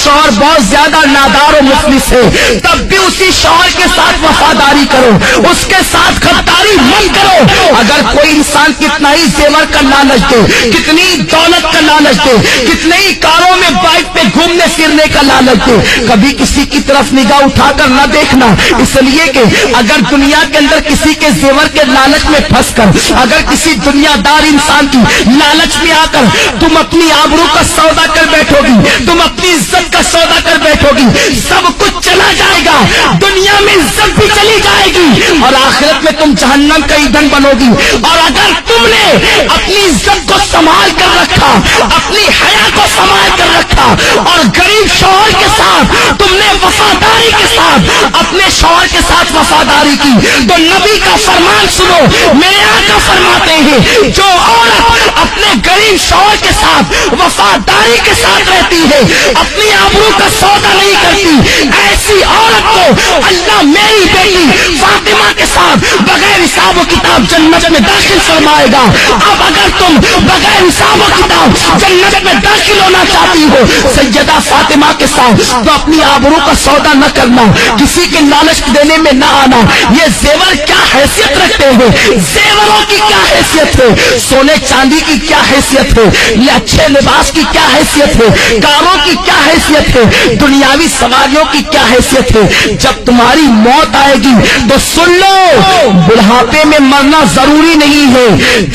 شوہر بہت زیادہ نادار و مفلس ہے، تب بھی اسی شوہر کے ساتھ وفاداری کرو، اس کے ساتھ غداری مت کرو۔ اگر کوئی انسان کتنا ہی زیور کا لالچ دے، کتنی دولت کا لالچ دے، کتنے ہی کاروں میں بائک پہ گھومنے پھرنے کا لالچ دے، کبھی کسی کی طرف نگاہ اٹھا کر نہ دیکھنا، اس لیے کہ اگر دنیا کے اندر کسی کے زیور کے لالچ میں پھنس کر، اگر کسی دنیا دار انسان کی لالچ میں آ کر تم اپنی آبرو کا سودا کر بیٹھو گی، تم اپنی عزت کا سودا کر بیٹھو گی، سب کچھ چلا جائے گا، دنیا میں عزت بھی چلی جائے گی اور آخرت میں تم جہنم کا ایندھن بنو گی۔ اور اگر تم نے اپنی عزت کو سنبھال کر رکھا، اپنی حیا کو سنبھال کر رکھا اور غریب شوہر کے ساتھ تم نے وفاداری کے ساتھ اپنے شوہر کے ساتھ وفاداری کی، تو نبی کا فرمان سنو، میرے آقا فرماتے ہیں جو عورت اپنے غریب شوہر کے ساتھ وفاداری کے ساتھ رہتی ہے، اپنی آبرو کا سودا نہیں کرتی، ایسی عورت کو اللہ میری بیٹی فاطمہ کے ساتھ بغیر حساب و کتاب جنت میں داخل فرمائے گا۔ اب اگر تم بغیر حساب و کتاب جنت میں داخل ہونا چاہتی ہو سیدہ فاطمہ کے ساتھ، تو اپنی آبرو کا سودا نہ کرنا، کسی کے لالچ دینے میں نہ آنا۔ یہ زیور کیا حیثیت رکھتے ہیں، زیوروں کی کیا حیثیت ہے، سونے چاندی کی کیا حیثیت ہے، یہ اچھے لباس کی کیا حیثیت ہے، کاروں کی کیا حیثیت ہے، دنیاوی سواریوں کی کیا حیثیت ہے۔ جب تمہاری موت آئے گی تو سن لو، بڑھاپے میں مرنا ضروری نہیں ہے،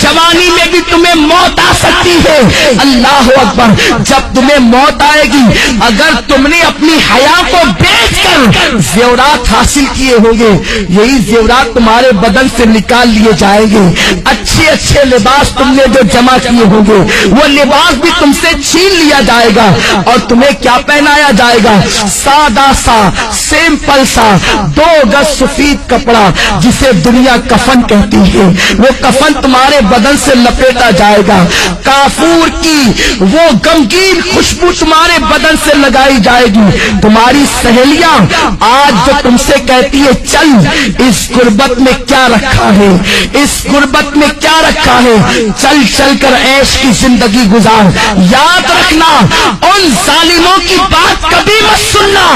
جوانی میں بھی تمہیں موت آ سکتی ہے۔ اللہ اکبر، جب تمہیں موت آئے گی، اگر تم نے اپنی حیا کو بیچ کر زیورات حاصل کیے ہوں گے، یہی زیورات تمہارے بدن سے نکال لیے جائیں گے۔ اچھے اچھے لباس تم نے جو جمع کیے ہوں گے، وہ لباس بھی تم سے چھین لیا جائے گا اور تمہیں کیا پہنایا جائے گا، سادہ سا سمپل سا 2 گز سفید کپڑا جسے دنیا کفن کہتی ہے، وہ کفن تمہارے بدن سے لپیٹا جائے گا، کافور کی وہ غمگین خوشبو تمہارے بدن سے لگائی جائے گی۔ تمہاری سہیلیاں آج جو تم سے کہتی ہے چل، اس غربت میں کیا رکھا ہے، اس غربت میں کیا رکھا ہے، چل چل کر عیش کی زندگی گزار، یاد رکھنا ان ظالموں کی بات کبھی مت سننا۔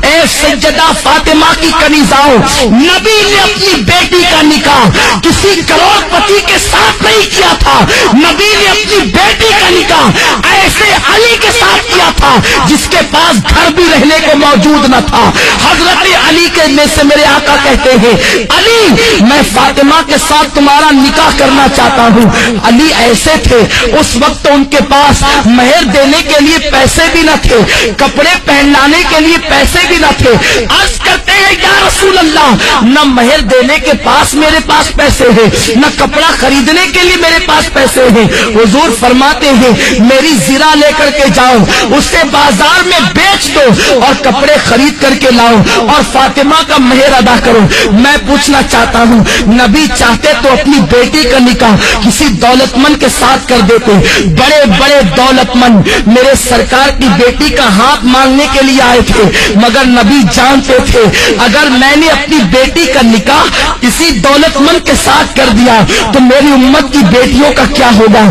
اے سیدہ فاطمہ کی کنیزاؤں، نبی نے اپنی بیٹی کا نکاح کسی کروڑ پتی کے ساتھ نہیں کیا تھا، نبی نے اپنی بیٹی کا نکاح ایسے علی کے ساتھ کیا تھا جس کے پاس گھر بھی رہنے کو موجود نہ تھا۔ حضرت علی کے میں سے میرے آقا کہتے ہیں علی میں فاطمہ کے ساتھ تمہارا نکاح کرنا چاہتا ہوں۔ علی ایسے تھے اس وقت ان کے پاس مہر دینے کے لیے پیسے بھی نہ تھے، کپڑے پہنانے کے لیے پیسے بھی نہ تھے۔ عرض کرتے ہیں یا رسول اللہ، نہ مہر دینے کے پاس میرے پاس پیسے ہیں، نہ کپڑا خریدنے کے لیے میرے پاس پیسے ہیں۔ حضور فرماتے ہیں میری زرہ لے کر کے جاؤ، اسے بازار میں بیچ دو اور کپڑے خرید کر کے لاؤ اور فاطمہ کا مہر ادا کرو۔ میں پوچھنا چاہتا ہوں، نبی چاہتے تو اپنی بیٹی کا نکاح کسی دولت مند کے ساتھ کر دیتے، بڑے بڑے دولت مند میرے سرکار کی بیٹی کا ہاتھ مانگنے کے لیے آئے تھے، مگر نبی جانتے تھے اگر میں نے اپنی بیٹی کا نکاح کسی دولت مند کے ساتھ کر دیا تو میری امت کی بیٹیوں کا کیا ہوگا،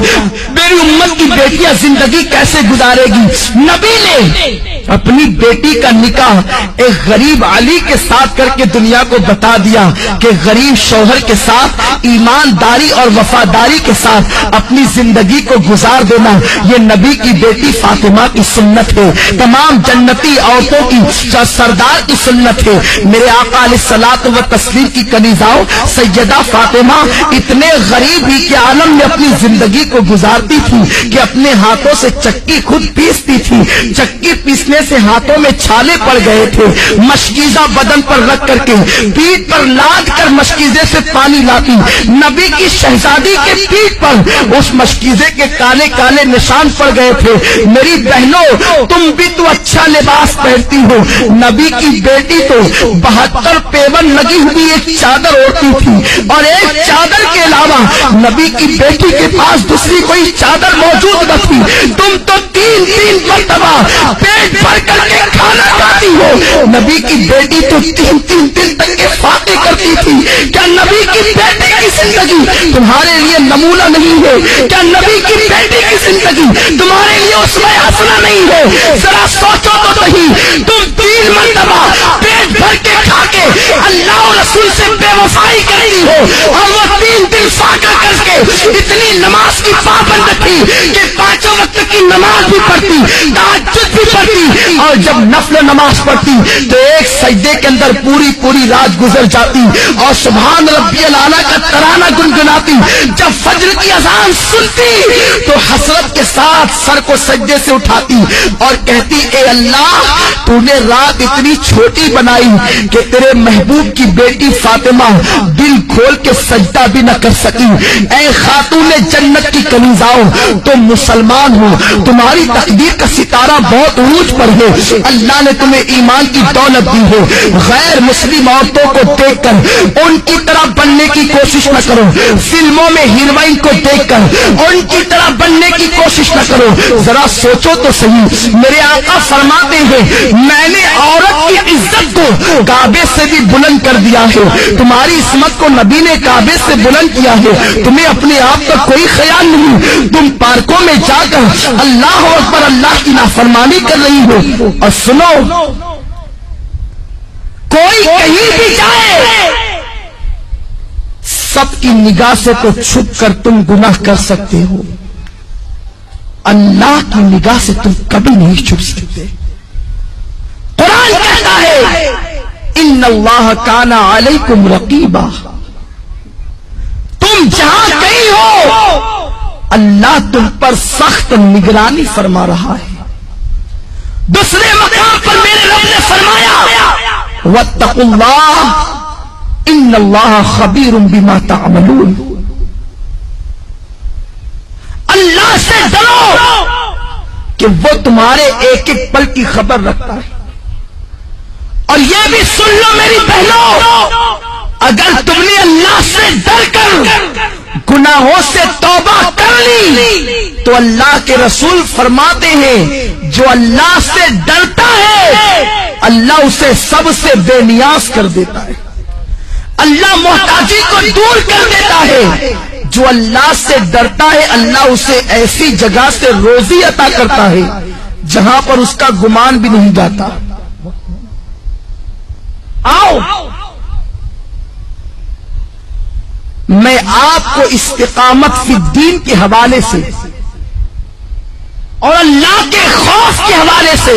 میری امت کی بیٹیاں زندگی کیسے گزارے گی۔ نبی نے اپنی بیٹی کا نکاح ایک غریب علی کے ساتھ کر کے دنیا کو بتا دیا کہ غریب شوہر کے ساتھ ایمانداری اور وفاداری کے ساتھ اپنی زندگی کو گزار دینا یہ نبی کی بیٹی فاطمہ کی سنت ہے، تمام جنتی عورتوں کی سردار کی سنت ہے۔ میرے آقا علیہ الصلوۃ والتسلیم کی کنیزاؤں سیدہ فاطمہ اتنے غریب ہی کے عالم میں اپنی زندگی کو گزارتی تھی کہ اپنے ہاتھوں سے چکی خود پیستی تھی، چکی پیسنے سے ہاتھوں میں چھالے پڑ گئے تھے، مشکیزہ بدن پر رکھ کر کے پیٹھ پر لاد کر مشکیزے سے پانی لاتی، نبی کی شہزادی کے پیٹھ پر اس مشکیزے کے کالے کالے نشان پڑ گئے تھے۔ میری بہنوں تم بھی تو اچھا لباس پہنتی ہو، نبی کی بیٹی تو 72 پیون لگی ہوئی ایک چادر اوڑھتی تھی اور ایک چادر کے علاوہ نبی کی بیٹی کے پاس دوسری کوئی چادر موجود نہ تھی۔ تم تو 3 مرتبہ پیٹ بھر کر کے کھانا کھاتی ہو، نبی کی بیٹی تو 3 دن تک کے فاقے کرتی تھی۔ کیا نبی کی بیٹی کی زندگی تمہارے لیے نمونہ نہیں ہے؟ کیا نبی کی بیٹی کی زندگی تمہارے لیے اسوہ حسنہ نہیں ہے؟ ذرا سوچو تو صحیح، رسول سے بے وفائی کرتی ہو، اور وہ 3 دن فاقہ کر کے اتنی نماز کی پابند تھی کہ 5 وقت کی نماز بھی پڑھتی، تہجد بھی پڑھتی، اور جب نفل نماز پڑھتی تو ایک سجدے کے اندر پوری رات گزر جاتی اور سبحان ربی الاعلیٰ کا ترانہ گنگناتی۔ جب فجر کی اذان سنتی تو حسرت کے ساتھ سر کو سجدے سے اٹھاتی اور کہتی اے اللہ تو نے رات اتنی چھوٹی بنائی کہ تیرے محبوب کی بیٹی فاطمہ دل کھول کے سجدہ بھی نہ کر سکی۔ اے خاتون جنت کی کنیزاؤ، تم مسلمان ہو، تمہاری تقدیر کا ستارہ بہت عروج پر ہے، اللہ نے تمہیں ایمان کی دولت دی ہے، غیر مسلم عورتوں کو دیکھ کر ان کی طرح بننے کی کوشش نہ کرو، فلموں میں ہیروئن کو دیکھ کر ان کی طرح بننے کی کوشش نہ کرو، ذرا سوچو تو صحیح۔ میرے آقا فرماتے ہیں میں نے عورت کی عزت کو کعبے سے بھی بلند کر دیا ہے، تمہاری عصمت کو نبی نے کعبے سے بلند کیا ہے، تمہیں اپنے آپ کا کوئی خیال نہیں، تم پارکوں میں جا کر اللہ اکبر اللہ کی نافرمانی کر رہی ہو۔ اور سنو، کوئی کہیں بھی جائے سب کی نگاہ سے تو چھپ کر تم گناہ کر سکتے ہو، اللہ کی نگاہ سے تم کبھی نہیں چھپ سکتے۔ قرآن کہتا ہے ان اللہ کان علیکم رقیبا، تم جہاں کہیں ہو اللہ تم پر سخت نگرانی فرما رہا ہے۔ دوسرے مقام پر میرے رب نے فرمایا واتقوا اللہ ان اللہ خبیر بما تعملون، اللہ سے ڈرو کہ وہ تمہارے ایک ایک پل کی خبر رکھتا ہے۔ اور یہ بھی سن لو میری بہنوں، اگر تم نے اللہ سے ڈر کر گناہوں سے توبہ کر لی تو اللہ کے رسول فرماتے ہیں جو اللہ سے ڈرتا ہے اللہ اسے سب سے بے نیاز کر دیتا ہے، اللہ محتاجی کو دور کر دیتا ہے۔ جو اللہ سے ڈرتا ہے اللہ اسے ایسی جگہ سے روزی عطا کرتا ہے جہاں پر اس کا گمان بھی نہیں جاتا۔ آؤ میں آپ کو استقامت فی الدین کے حوالے سے اور اللہ کے خوف کے حوالے سے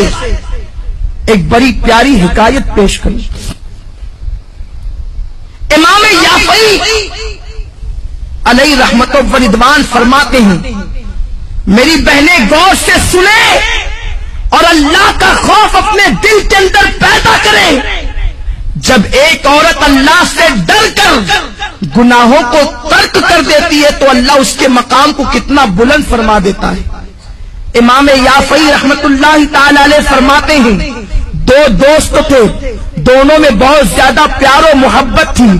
ایک بڑی پیاری حکایت پیش کروں۔ امام یافعی علیہ رحمت و رضوان فرماتے ہیں میری بہنیں غور سے سنیں اور اللہ کا خوف اپنے دل کے اندر پیدا کریں۔ جب ایک عورت اللہ سے ڈر کر گناہوں کو ترک کر دیتی ہے تو اللہ اس کے مقام کو کتنا بلند فرما دیتا ہے۔ امام یافعی رحمت اللہ تعالی علیہ فرماتے ہیں 2 دوست تھے، دونوں میں بہت زیادہ پیار و محبت تھی،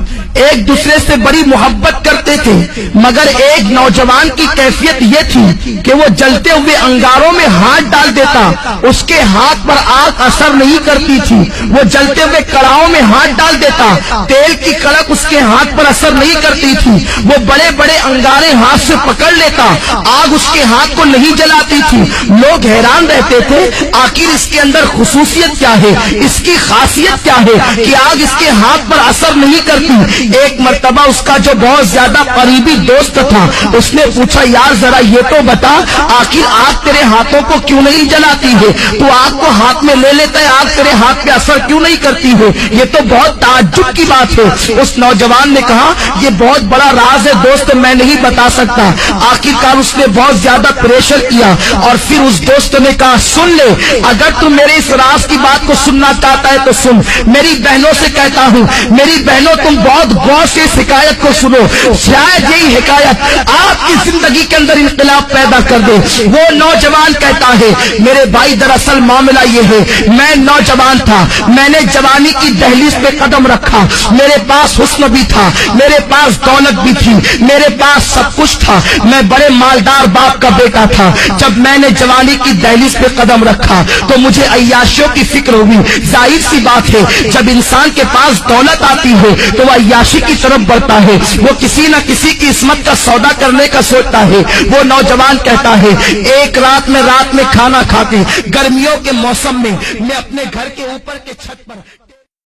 ایک دوسرے سے بڑی محبت کرتے تھے، مگر ایک نوجوان کی کیفیت یہ تھی کہ وہ جلتے ہوئے انگاروں میں ہاتھ ڈال دیتا، اس کے ہاتھ پر آگ اثر نہیں کرتی تھی، وہ جلتے ہوئے کڑاہوں میں ہاتھ ڈال دیتا، تیل کی کڑک اس کے ہاتھ پر اثر نہیں کرتی تھی، وہ بڑے بڑے انگارے ہاتھ سے پکڑ لیتا، آگ اس کے ہاتھ کو نہیں جلاتی تھی۔ لوگ حیران رہتے تھے آخر اس کے اندر خصوصیت کیا ہے، اس کی خاصیت کیا ہے کہ آگ اس کے ہاتھ پر اثر نہیں کرتی۔ ایک مرتبہ اس کا جو بہت زیادہ قریبی دوست تھا اس نے پوچھا یار ذرا یہ تو بتا آخر آگ تیرے ہاتھوں کو کیوں نہیں جلاتی ہے، تو آگ کو ہاتھ میں لے لیتا ہے آگ تیرے ہاتھ پہ اثر کیوں نہیں کرتی ہے، یہ تو بہت تعجب کی بات ہے۔ اس نوجوان نے کہا یہ بہت بڑا راز ہے دوست، میں نہیں بتا سکتا۔ آخرکار اس نے بہت زیادہ پریشر کیا اور پھر اس دوست نے کہا سن لے اگر تم میرے اس راز کی بات کو سننا چاہتا ہے تو سن، میری بہنوں سے کہتا ہوں میری بہنوں تم بہت غور سے اس حکایت کو سنو، شاید یہی حکایت آپ کی زندگی کے اندر انقلاب پیدا کر دے۔ وہ نوجوان کہتا ہے میرے بھائی دراصل معاملہ یہ ہے میں نوجوان تھا، میں نے جوانی کی دہلیز پہ قدم رکھا، میرے پاس حسن بھی تھا، میرے پاس دولت بھی تھی، میرے پاس سب کچھ تھا، میں بڑے مالدار باپ کا بیٹا تھا۔ جب میں نے جوانی کی دہلیز پہ قدم رکھا تو مجھے عیاشیوں کی فکر ہوئی۔ ظاہر سی بات ہے جب انسان کے پاس دولت آتی ہے تو وہ عیاشی کی طرف بڑھتا ہے، وہ کسی نہ کسی کی عصمت کا سودا کرنے کا سوچتا ہے۔ وہ نوجوان کہتا ہے ایک رات میں کھانا کھا کے گرمیوں کے موسم میں میں اپنے گھر کے اوپر کے چھت پر